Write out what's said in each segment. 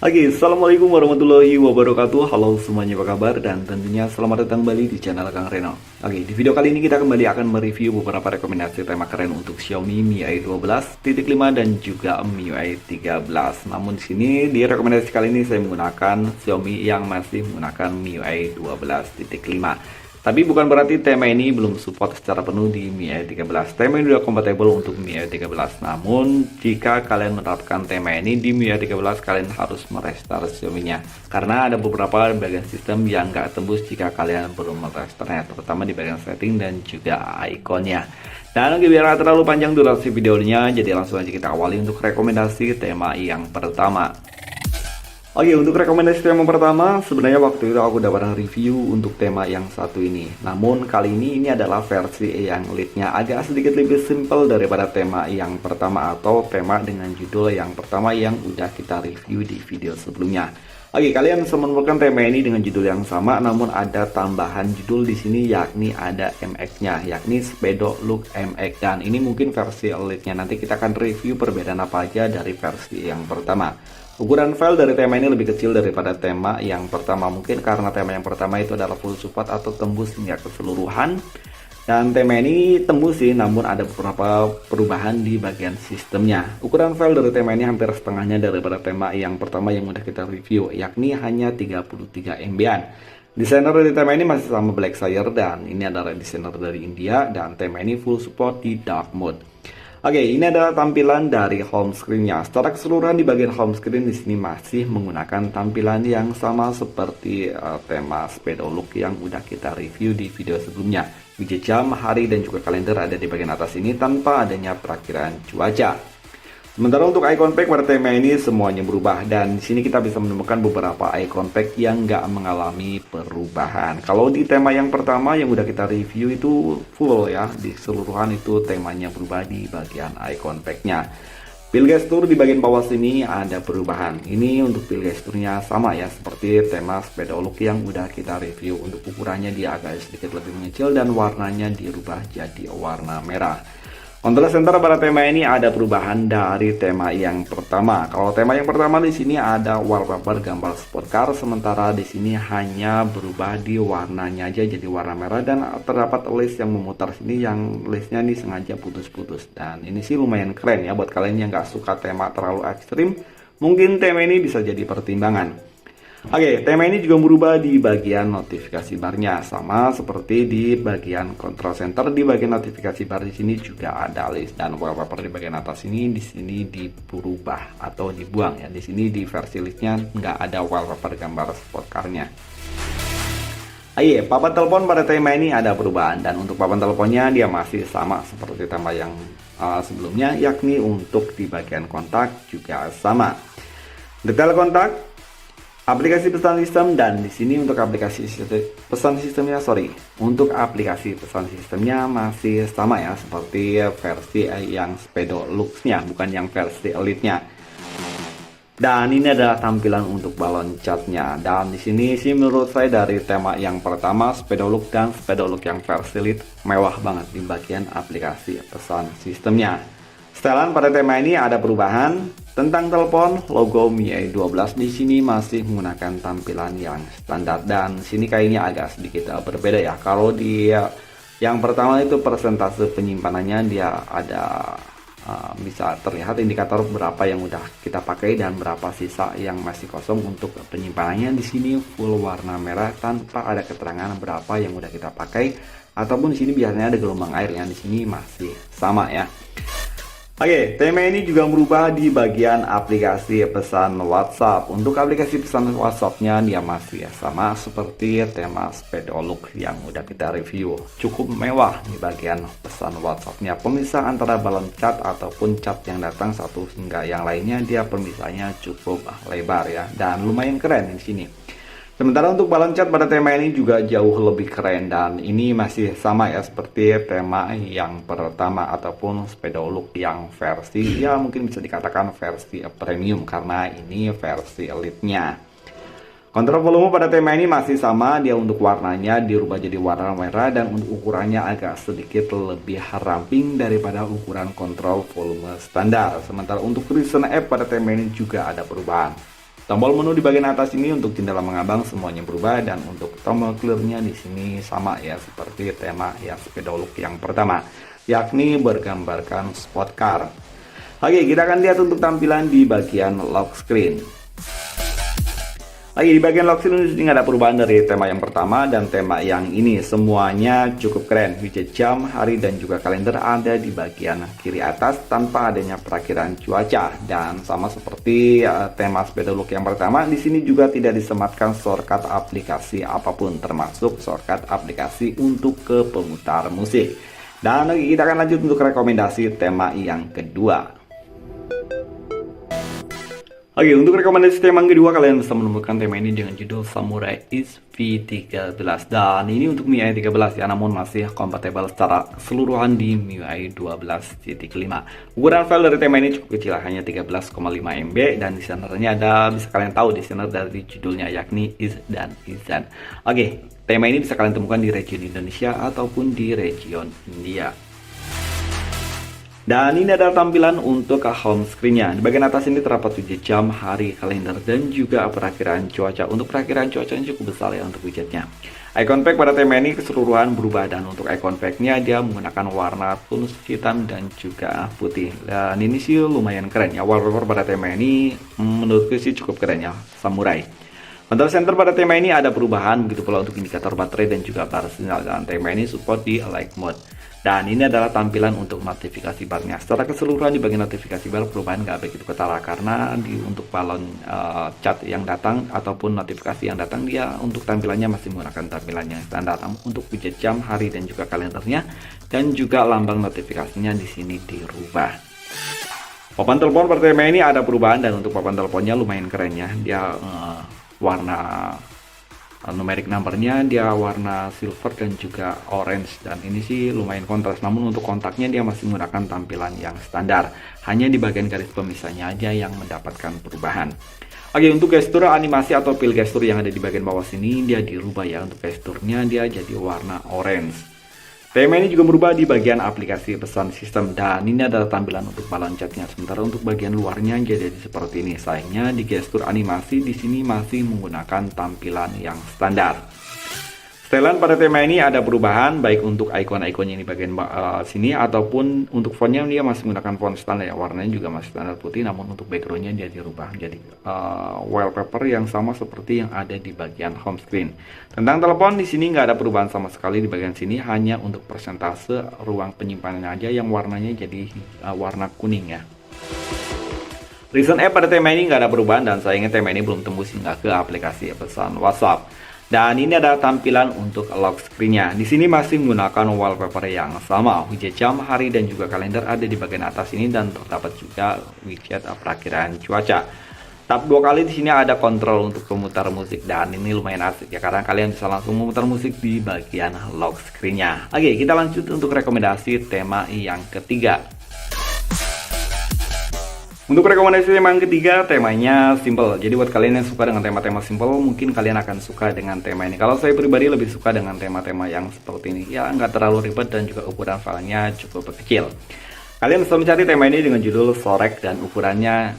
Oke, assalamualaikum warahmatullahi wabarakatuh. Halo semuanya, apa kabar? Dan tentunya selamat datang kembali di channel Kang Reno. Oke, di video kali ini kita kembali akan mereview beberapa rekomendasi tema keren untuk Xiaomi MIUI 12.5 dan juga MIUI 13. Namun di sini di rekomendasi kali ini saya menggunakan Xiaomi yang masih menggunakan MIUI 12.5. Tapi bukan berarti tema ini belum support secara penuh di MIUI 13. Tema ini sudah compatible untuk MIUI 13. Namun, jika kalian menerapkan tema ini di MIUI 13, kalian harus merestart Xiaomi-nya. Karena ada beberapa bagian sistem yang nggak tembus jika kalian belum merestartnya, terutama di bagian setting dan juga ikonnya. Dan biar nggak terlalu panjang durasi videonya, jadi langsung aja kita awali untuk rekomendasi tema yang pertama. Oke, untuk rekomendasi tema pertama, sebenarnya waktu itu aku udah pernah review untuk tema yang satu ini. Namun kali ini adalah versi yang lead-nya agak sedikit lebih simple daripada tema yang pertama atau tema dengan judul yang pertama yang udah kita review di video sebelumnya. Oke, kalian bisa menemukan tema ini dengan judul yang sama, namun ada tambahan judul di sini yakni ada MX-nya, yakni Speedo Look MX. Dan ini mungkin versi elite-nya. Nanti kita akan review perbedaan apa aja dari versi yang pertama. Ukuran file dari tema ini lebih kecil daripada tema yang pertama, mungkin karena tema yang pertama itu adalah full support atau tembus hingga keseluruhan. Dan tema ini tembus sih, namun ada beberapa perubahan di bagian sistemnya. Ukuran file dari tema ini hampir setengahnya daripada tema yang pertama yang udah kita review, yakni hanya 33 MB-an. Desainer dari tema ini masih sama Blackshire, dan ini adalah desainer dari India, dan tema ini full support di dark mode. Oke, ini adalah tampilan dari home screen-nya. Secara keseluruhan di bagian home screen di sini masih menggunakan tampilan yang sama seperti tema Speedo Look yang udah kita review di video sebelumnya. Widget jam, hari, dan juga kalender ada di bagian atas ini tanpa adanya perakiraan cuaca. Sementara untuk icon pack pada tema ini semuanya berubah, dan di sini kita bisa menemukan beberapa icon pack yang nggak mengalami perubahan. Kalau di tema yang pertama yang udah kita review itu full ya, di keseluruhan itu temanya berubah di bagian icon packnya. Pil gesture di bagian bawah sini ada perubahan. Ini untuk pil gesturnya sama ya seperti tema Speedo Look yang udah kita review. Untuk ukurannya dia agak sedikit lebih mengecil dan warnanya dirubah jadi warna merah. Control center pada tema ini ada perubahan dari tema yang pertama. Kalau tema yang pertama di sini ada wallpaper gambar sport car, sementara di sini hanya berubah di warnanya aja jadi warna merah, dan terdapat list yang memutar sini yang listnya nih sengaja putus-putus. Dan ini sih lumayan keren ya buat kalian yang nggak suka tema terlalu ekstrim. Mungkin tema ini bisa jadi pertimbangan. Oke, tema ini juga berubah di bagian notifikasi barnya, sama seperti di bagian control center. Di bagian notifikasi bar di sini juga ada list, dan wallpaper di bagian atas ini di sini diubah atau dibuang ya. Di sini di versi listnya nggak ada wallpaper gambar sport car-nya. Papan telepon pada tema ini ada perubahan, dan untuk papan teleponnya dia masih sama seperti tema yang sebelumnya, yakni untuk di bagian kontak juga sama. Detail kontak, aplikasi pesan sistem, dan di sini untuk aplikasi pesan sistemnya untuk aplikasi pesan sistemnya masih sama ya seperti versi yang Speedo Looks-nya, bukan yang versi elite-nya. Dan ini adalah tampilan untuk balon cat-nya. Dan di sini sih menurut saya dari tema yang pertama Speedo Look dan Speedo Look yang versi elite mewah banget di bagian aplikasi pesan sistemnya. Setelan pada tema ini ada perubahan. Tentang telepon, logo MIUI 12 di sini masih menggunakan tampilan yang standar, dan sini kayaknya agak sedikit berbeda ya. Kalau di yang pertama itu persentase penyimpanannya dia ada bisa terlihat indikator berapa yang udah kita pakai dan berapa sisa yang masih kosong. Untuk penyimpanannya di sini full warna merah tanpa ada keterangan berapa yang udah kita pakai, ataupun di sini biasanya ada gelombang air yang di sini masih sama ya. Oke, tema ini juga berubah di bagian aplikasi pesan WhatsApp. Untuk aplikasi pesan WhatsApp-nya dia masih sama seperti tema Speedo Look yang udah kita review. Cukup mewah di bagian pesan WhatsApp-nya. Pemisah antara balon chat ataupun chat yang datang satu hingga yang lainnya, dia pemisahnya cukup lebar ya, dan lumayan keren di sini. Sementara untuk balon cat pada tema ini juga jauh lebih keren, dan ini masih sama ya seperti tema yang pertama ataupun sepeda look yang versi ya mungkin bisa dikatakan versi premium karena ini versi elite-nya. Kontrol volume pada tema ini masih sama, dia untuk warnanya dirubah jadi warna merah dan untuk ukurannya agak sedikit lebih ramping daripada ukuran kontrol volume standar. Sementara untuk recent app pada tema ini juga ada perubahan. Tombol menu di bagian atas ini untuk jendela mengambang semuanya berubah, dan untuk tombol clearnya di sini sama ya seperti tema yang sepeda look yang pertama, yakni bergambarkan sport car. Oke, kita akan lihat untuk tampilan di bagian lock screen. Lagi di bagian lock screen ini nggak ada perubahan dari tema yang pertama dan tema yang ini, semuanya cukup keren. Widget jam, hari dan juga kalender ada di bagian kiri atas tanpa adanya perakhiran cuaca, dan sama seperti tema sepeda look yang pertama, di sini juga tidak disematkan shortcut aplikasi apapun termasuk shortcut aplikasi untuk ke pemutar musik. Dan kita akan lanjut untuk rekomendasi tema yang kedua. Oke, untuk rekomendasi tema yang kedua, kalian bisa menemukan tema ini dengan judul Samurai X V13, dan ini untuk MIUI 13 ya, namun masih kompatibel secara keseluruhan di MIUI 12.5. Ukuran file dari tema ini cukup kecil, hanya 13,5 MB, dan desainernya ada, bisa kalian tahu desainer dari judulnya, yakni Is dan Izan. Oke, tema ini bisa kalian temukan di region Indonesia ataupun di region India. Dan ini adalah tampilan untuk home screen-nya. Di bagian atas ini terdapat widget jam, hari, kalender, dan juga perakhiran cuaca. Untuk perakhiran cuacanya cukup besar ya untuk widgetnya. Icon pack pada tema ini keseluruhan berubah, dan untuk icon pack-nya dia menggunakan warna tonus hitam dan juga putih. Dan ini sih lumayan keren ya. Wallpaper pada tema ini menurutku sih cukup keren ya, samurai. Control center pada tema ini ada perubahan, begitu pula untuk indikator baterai dan juga bar sinyal, dan tema ini support di light mode. Dan ini adalah tampilan untuk notifikasi barnya. Secara keseluruhan di bagian notifikasi bar perubahan nggak begitu ketara, karena untuk balon chat yang datang ataupun notifikasi yang datang, dia untuk tampilannya masih menggunakan tampilan yang standar. Untuk widget jam, hari dan juga kalendernya dan juga lambang notifikasinya di sini dirubah. Papan telepon pada tema ini ada perubahan, dan untuk papan teleponnya lumayan keren ya. Dia warna numeric numbernya dia warna silver dan juga orange, dan ini sih lumayan kontras. Namun untuk kontaknya dia masih menggunakan tampilan yang standar, hanya di bagian garis pemisahnya aja yang mendapatkan perubahan. Oke, untuk gestur animasi atau pil gestur yang ada di bagian bawah sini dia dirubah ya. Untuk gesturnya dia jadi warna orange. Tema ini juga berubah di bagian aplikasi pesan sistem, dan ini adalah tampilan untuk balon chatnya. Sementara untuk bagian luarnya jadi seperti ini. Sayangnya di gestur animasi di sini masih menggunakan tampilan yang standar. Setelan pada tema ini ada perubahan, baik untuk icon-iconnya di bagian sini ataupun untuk fontnya dia masih menggunakan font standar ya. Warnanya juga masih standar putih, namun untuk backgroundnya dia dirubah jadi wallpaper yang sama seperti yang ada di bagian home screen. Tentang telepon di sini nggak ada perubahan sama sekali di bagian sini, hanya untuk persentase ruang penyimpanannya aja yang warnanya jadi warna kuning ya. Recent app pada tema ini nggak ada perubahan, dan sayangnya tema ini belum tembus hingga ke aplikasi pesan WhatsApp. Dan ini adalah tampilan untuk lock screen-nya. Di sini masih menggunakan wallpaper yang sama. Widget jam, hari dan juga kalender ada di bagian atas ini, dan terdapat juga widget perakhiran cuaca. Tap dua kali di sini ada kontrol untuk pemutar musik, dan ini lumayan asik ya karena kalian bisa langsung memutar musik di bagian lock screen-nya. Oke, kita lanjut untuk rekomendasi tema yang ketiga. Untuk rekomendasi tema yang ketiga, temanya simple. Jadi buat kalian yang suka dengan tema-tema simple, mungkin kalian akan suka dengan tema ini. Kalau saya pribadi lebih suka dengan tema-tema yang seperti ini. Ya, nggak terlalu ribet dan juga ukuran filenya cukup kecil. Kalian bisa mencari tema ini dengan judul Sorek, dan ukurannya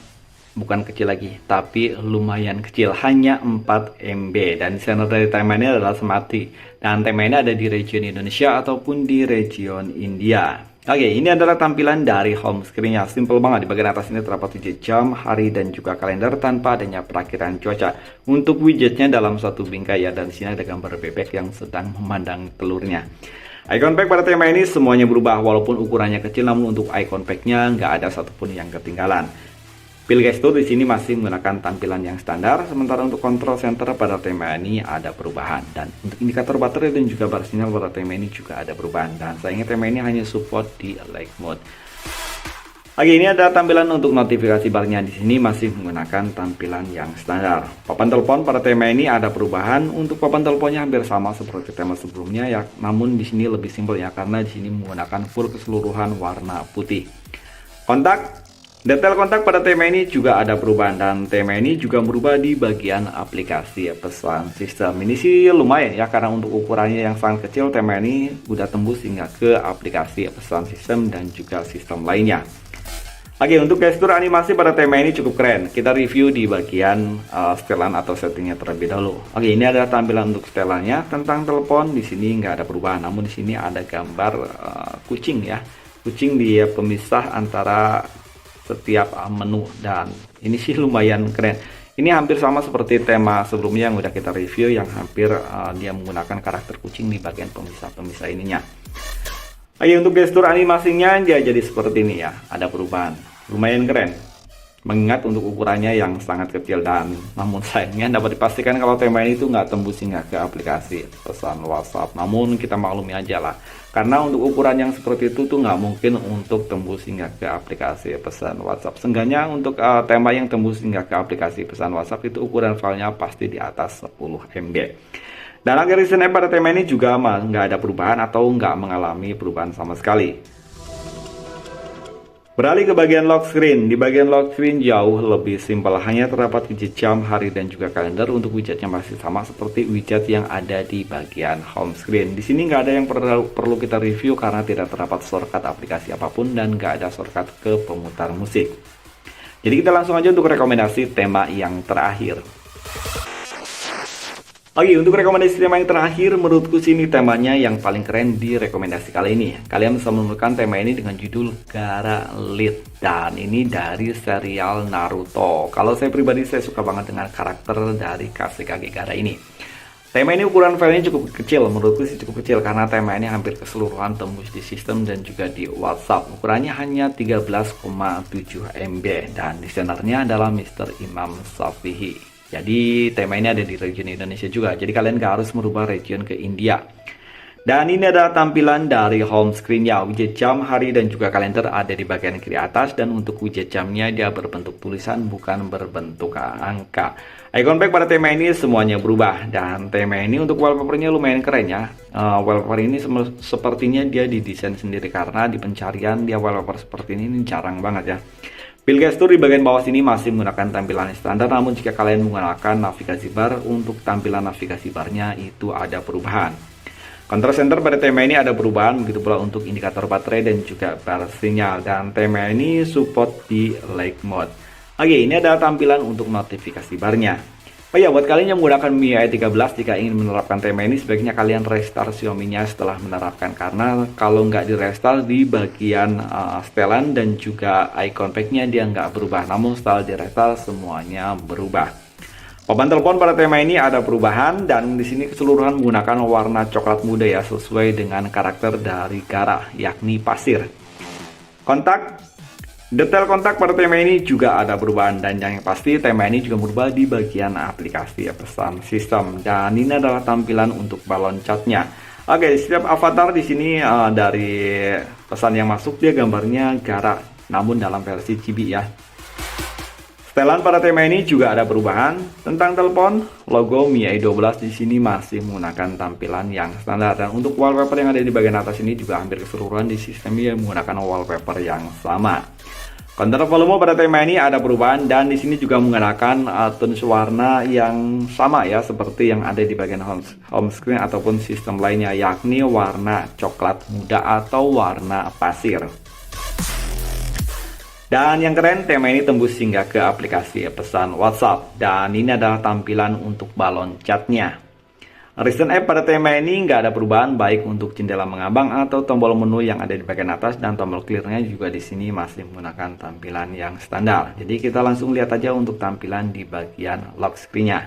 bukan kecil lagi, tapi lumayan kecil, hanya 4 MB. Dan desainer dari tema ini adalah Semati. Dan tema ini ada di region Indonesia ataupun di region India. Oke, ini adalah tampilan dari home screen-nya. Simple banget. Di bagian atas ini terdapat widget jam, hari dan juga kalender tanpa adanya perakhiran cuaca. Untuk widgetnya dalam satu bingkai ya, dan di sini ada gambar bebek yang sedang memandang telurnya. Icon pack pada tema ini semuanya berubah, walaupun ukurannya kecil, namun untuk icon pack-nya nggak ada satupun yang ketinggalan. Pil gestur di sini masih menggunakan tampilan yang standar, sementara untuk control center pada tema ini ada perubahan, dan untuk indikator baterai dan juga bar sinyal pada tema ini juga ada perubahan, dan sayangnya tema ini hanya support di light mode. Oke, ini ada tampilan untuk notifikasi barnya. Di sini masih menggunakan tampilan yang standar. Papan telepon pada tema ini ada perubahan. Untuk papan teleponnya hampir sama seperti tema sebelumnya ya, namun di sini lebih simpel ya karena di sini menggunakan full keseluruhan warna putih. Kontak, detail kontak pada tema ini juga ada perubahan dan tema ini juga berubah di bagian aplikasi pesan sistem. Ini sih lumayan ya karena untuk ukurannya yang sangat kecil, tema ini udah tembus hingga ke aplikasi pesan sistem dan juga sistem lainnya. Oke, untuk gestur animasi pada tema ini cukup keren. Kita review di bagian setelan atau settingnya terlebih dahulu. Oke, ini ada tampilan untuk setelannya. Tentang telepon di sini nggak ada perubahan, namun di sini ada gambar kucing ya. Kucing dia pemisah antara setiap menu dan ini sih lumayan keren. Ini hampir sama seperti tema sebelumnya yang udah kita review yang hampir dia menggunakan karakter kucing di bagian pemisah-pemisah ininya. Oke, untuk gestur animasinya dia jadi seperti ini ya, ada perubahan. Lumayan keren, mengingat untuk ukurannya yang sangat kecil dan namun sayangnya dapat dipastikan kalau tema ini tuh nggak tembus hingga ke aplikasi pesan WhatsApp. Namun kita maklumi aja lah, karena untuk ukuran yang seperti itu tuh nggak mungkin untuk tembus hingga ke aplikasi pesan WhatsApp. Seenggaknya untuk tema yang tembus hingga ke aplikasi pesan WhatsApp itu ukuran filenya pasti di atas 10 MB. Dan agar recent pada tema ini juga nggak ada perubahan atau nggak mengalami perubahan sama sekali. Beralih ke bagian lock screen. Di bagian lock screen jauh lebih simpel. Hanya terdapat widget jam, hari, dan juga kalender. Untuk widgetnya masih sama seperti widget yang ada di bagian home screen. Di sini nggak ada yang perlu kita review karena tidak terdapat shortcut aplikasi apapun dan nggak ada shortcut ke pemutar musik. Jadi kita langsung aja untuk rekomendasi tema yang terakhir. Oke, untuk rekomendasi tema yang terakhir, menurutku sini temanya yang paling keren di rekomendasi kali ini. Kalian bisa menemukan tema ini dengan judul Gaara Lead, dan ini dari serial Naruto. Kalau saya pribadi, saya suka banget dengan karakter dari Kashikage Gaara ini. Tema ini ukuran filenya cukup kecil, menurutku sih cukup kecil karena tema ini hampir keseluruhan tembus di sistem dan juga di WhatsApp. Ukurannya hanya 13,7 MB dan desainernya adalah Mr. Imam Shafi'i. Jadi tema ini ada di region Indonesia juga, jadi kalian gak harus merubah region ke India. Dan ini adalah tampilan dari home screen-nya. Widget jam, hari, dan juga kalender ada di bagian kiri atas. Dan untuk widget jamnya dia berbentuk tulisan, bukan berbentuk angka. Icon back pada tema ini semuanya berubah. Dan tema ini untuk wallpapernya lumayan keren ya. Wallpaper ini sepertinya dia didesain sendiri karena di pencarian dia wallpaper seperti ini jarang banget ya. Pil gestur di bagian bawah sini masih menggunakan tampilan standar, namun jika kalian menggunakan navigasi bar, untuk tampilan navigasi barnya itu ada perubahan. Control center pada tema ini ada perubahan, begitu pula untuk indikator baterai dan juga bar sinyal, dan tema ini support di light mode. Oke, ini adalah tampilan untuk notifikasi barnya. Oh ya, buat kalian yang menggunakan MIUI 13, jika ingin menerapkan tema ini, sebaiknya kalian restart Xiaomi-nya setelah menerapkan. Karena kalau nggak di restart di bagian setelan dan juga icon pack-nya dia nggak berubah. Namun setelah di restart semuanya berubah. Papan telepon pada tema ini ada perubahan dan di sini keseluruhan menggunakan warna coklat muda ya, sesuai dengan karakter dari Gaara, yakni pasir. Kontak. Detail kontak pada tema ini juga ada perubahan dan yang pasti tema ini juga berubah di bagian aplikasi pesan sistem dan ini adalah tampilan untuk balon catnya. Oke, setiap avatar di sini dari pesan yang masuk dia gambarnya Gaara, namun dalam versi chibi ya. Setelan pada tema ini juga ada perubahan. Tentang telepon, logo MIUI 12 di sini masih menggunakan tampilan yang standar dan untuk wallpaper yang ada di bagian atas ini juga hampir keseluruhan di sistem yang menggunakan wallpaper yang sama. Kontrol volume pada tema ini ada perubahan dan di sini juga menggunakan tones warna yang sama ya seperti yang ada di bagian home screen ataupun sistem lainnya, yakni warna coklat muda atau warna pasir. Dan yang keren, tema ini tembus hingga ke aplikasi pesan WhatsApp dan ini adalah tampilan untuk balon catnya. Recent app pada tema ini nggak ada perubahan baik untuk jendela mengambang atau tombol menu yang ada di bagian atas dan tombol clearnya juga di sini masih menggunakan tampilan yang standar. Jadi kita langsung lihat aja untuk tampilan di bagian lock screen-nya.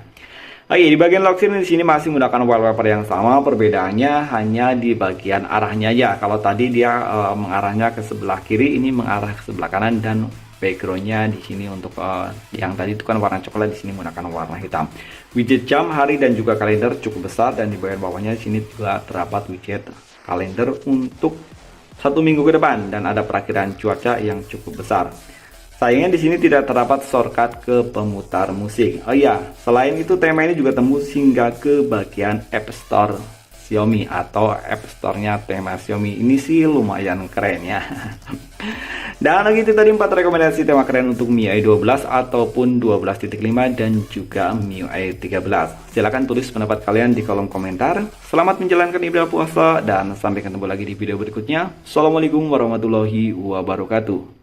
Oke, di bagian lock screen di sini masih menggunakan wallpaper yang sama, perbedaannya hanya di bagian arahnya aja. Kalau tadi dia mengarahnya ke sebelah kiri, ini mengarah ke sebelah kanan dan backgroundnya di sini untuk yang tadi itu kan warna coklat, di sini menggunakan warna hitam. Widget jam, hari, dan juga kalender cukup besar dan di bagian bawahnya di sini juga terdapat widget kalender untuk 1 minggu ke depan dan ada perakhiran cuaca yang cukup besar. Sayangnya di sini tidak terdapat shortcut ke pemutar musik. Oh iya, selain itu tema ini juga tembus hingga ke bagian App Store Xiaomi atau App Store-nya tema Xiaomi. Ini sih lumayan keren ya. Dan gitu tadi 4 rekomendasi tema keren untuk MIUI 12 ataupun 12.5 dan juga MIUI 13. Silahkan tulis pendapat kalian di kolom komentar. Selamat menjalankan ibadah puasa dan sampai ketemu lagi di video berikutnya. Assalamualaikum warahmatullahi wabarakatuh.